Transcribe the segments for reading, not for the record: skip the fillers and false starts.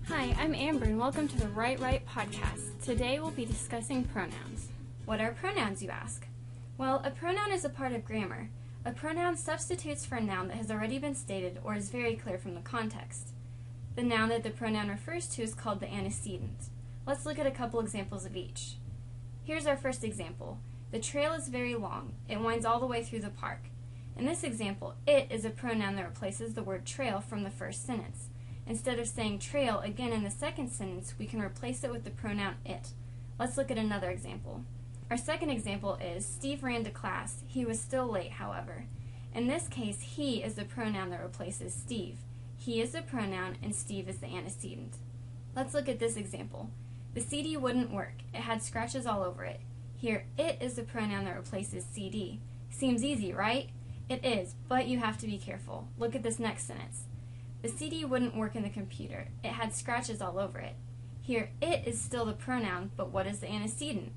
Hi, I'm Amber and welcome to the Right podcast. Today we'll be discussing pronouns. What are pronouns, you ask? Well, a pronoun is a part of grammar. A pronoun substitutes for a noun that has already been stated or is very clear from the context. The noun that the pronoun refers to is called the antecedent. Let's look at a couple examples of each. Here's our first example. The trail is very long. It winds all the way through the park. In this example, it is a pronoun that replaces the word trail from the first sentence. Instead of saying trail again in the second sentence, we can replace it with the pronoun it. Let's look at another example. Our second example is Steve ran to class. He was still late, however. In this case, he is the pronoun that replaces Steve. He is the pronoun and Steve is the antecedent. Let's look at this example. The CD wouldn't work. It had scratches all over it. Here, it is the pronoun that replaces CD. Seems easy, right? It is, but you have to be careful. Look at this next sentence. The CD wouldn't work in the computer. It had scratches all over it. Here, it is still the pronoun, but what is the antecedent?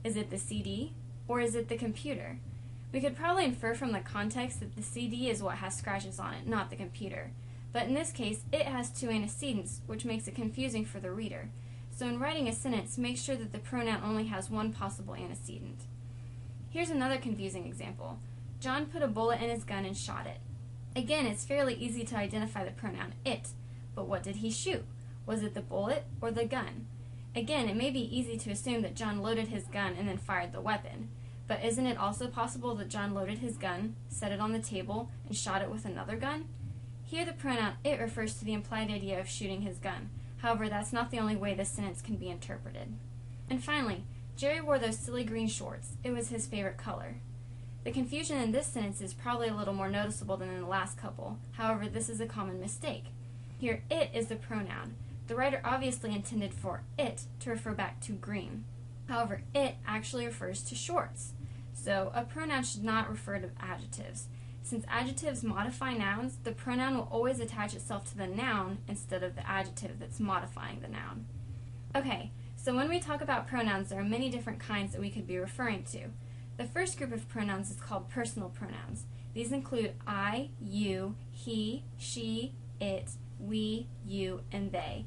Is it the CD, or is it the computer? We could probably infer from the context that the CD is what has scratches on it, not the computer. But in this case, it has two antecedents, which makes it confusing for the reader. So in writing a sentence, make sure that the pronoun only has one possible antecedent. Here's another confusing example. John put a bullet in his gun and shot it. Again, it's fairly easy to identify the pronoun it, but what did he shoot? Was it the bullet or the gun? Again, it may be easy to assume that John loaded his gun and then fired the weapon, but isn't it also possible that John loaded his gun, set it on the table, and shot it with another gun? Here the pronoun it refers to the implied idea of shooting his gun. However, that's not the only way this sentence can be interpreted. And finally, Jerry wore those silly green shorts. It was his favorite color. The confusion in this sentence is probably a little more noticeable than in the last couple. However, this is a common mistake. Here, it is the pronoun. The writer obviously intended for it to refer back to green. However, it actually refers to shorts. So, a pronoun should not refer to adjectives. Since adjectives modify nouns, the pronoun will always attach itself to the noun instead of the adjective that's modifying the noun. Okay, so when we talk about pronouns, there are many different kinds that we could be referring to. The first group of pronouns is called personal pronouns. These include I, you, he, she, it, we, you, and they.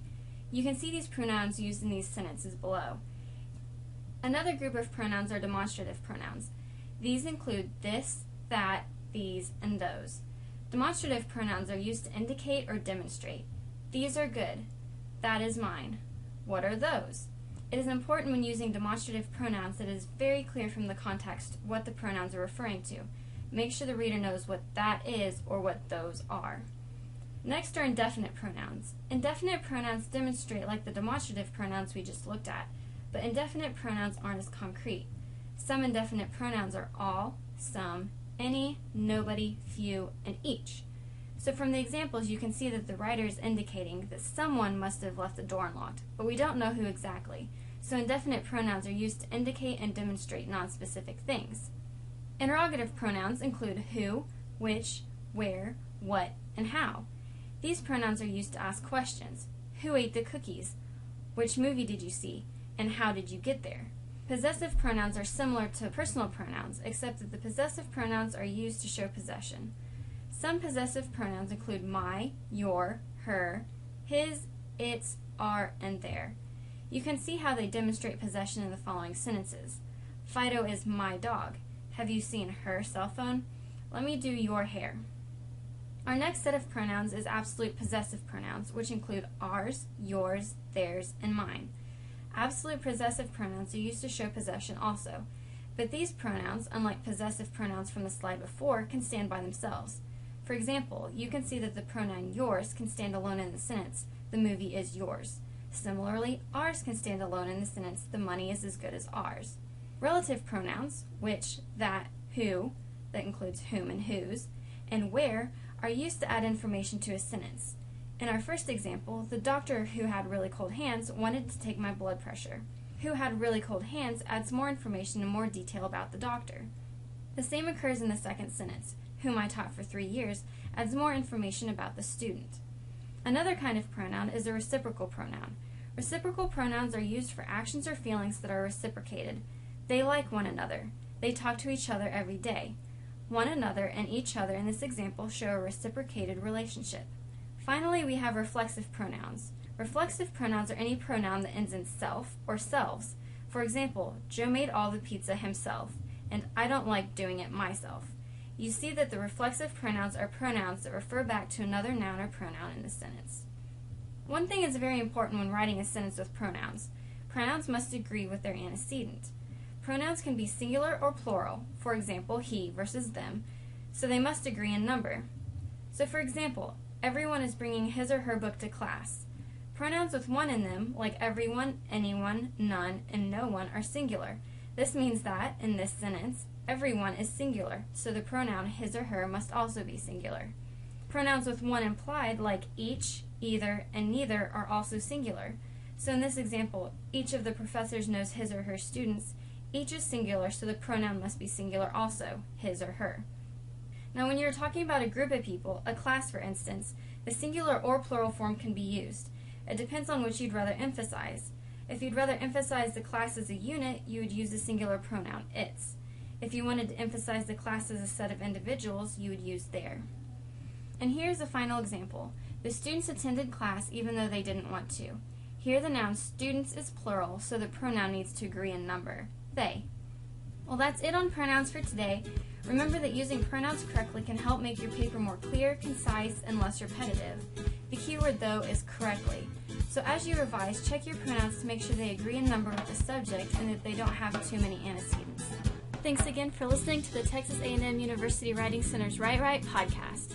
You can see these pronouns used in these sentences below. Another group of pronouns are demonstrative pronouns. These include this, that, these, and those. Demonstrative pronouns are used to indicate or demonstrate. These are good. That is mine. What are those? It is important when using demonstrative pronouns that it is very clear from the context what the pronouns are referring to. Make sure the reader knows what that is or what those are. Next are indefinite pronouns. Indefinite pronouns demonstrate like the demonstrative pronouns we just looked at, but indefinite pronouns aren't as concrete. Some indefinite pronouns are all, some, any, nobody, few, and each. So from the examples you can see that the writer is indicating that someone must have left the door unlocked, but we don't know who exactly. So indefinite pronouns are used to indicate and demonstrate nonspecific things. Interrogative pronouns include who, which, where, what, and how. These pronouns are used to ask questions. Who ate the cookies? Which movie did you see? And how did you get there? Possessive pronouns are similar to personal pronouns, except that the possessive pronouns are used to show possession. Some possessive pronouns include my, your, her, his, its, our, and their. You can see how they demonstrate possession in the following sentences. Fido is my dog. Have you seen her cell phone? Let me do your hair. Our next set of pronouns is absolute possessive pronouns, which include ours, yours, theirs, and mine. Absolute possessive pronouns are used to show possession also, but these pronouns, unlike possessive pronouns from the slide before, can stand by themselves. For example, you can see that the pronoun yours can stand alone in the sentence, the movie is yours. Similarly, ours can stand alone in the sentence, the money is as good as ours. Relative pronouns, which, that, who, that includes whom and whose, and where, are used to add information to a sentence. In our first example, the doctor who had really cold hands wanted to take my blood pressure. Who had really cold hands adds more information and more detail about the doctor. The same occurs in the second sentence. Whom I taught for 3 years adds more information about the student. Another kind of pronoun is a reciprocal pronoun. Reciprocal pronouns are used for actions or feelings that are reciprocated. They like one another. They talk to each other every day. One another and each other in this example show a reciprocated relationship. Finally, we have reflexive pronouns. Reflexive pronouns are any pronoun that ends in self or selves. For example, Joe made all the pizza himself, and I don't like doing it myself. You see that the reflexive pronouns are pronouns that refer back to another noun or pronoun in the sentence. One thing is very important when writing a sentence with pronouns. Pronouns must agree with their antecedent. Pronouns can be singular or plural, for example, he versus them, so they must agree in number. So for example, everyone is bringing his or her book to class. Pronouns with one in them, like everyone, anyone, none, and no one, are singular. This means that, in this sentence, everyone is singular, so the pronoun his or her must also be singular. Pronouns with one implied, like each, either, and neither, are also singular. So in this example, each of the professors knows his or her students. Each is singular, so the pronoun must be singular also, his or her. Now when you're talking about a group of people, a class for instance, the singular or plural form can be used. It depends on which you'd rather emphasize. If you'd rather emphasize the class as a unit, you would use the singular pronoun its. If you wanted to emphasize the class as a set of individuals, you would use their. And here's a final example. The students attended class even though they didn't want to. Here the noun students is plural, so the pronoun needs to agree in number, they. Well, that's it on pronouns for today. Remember that using pronouns correctly can help make your paper more clear, concise, and less repetitive. The key word, though, is correctly. So as you revise, check your pronouns to make sure they agree in number with the subject and that they don't have too many antecedents. Thanks again for listening to the Texas A&M University Writing Center's Right podcast.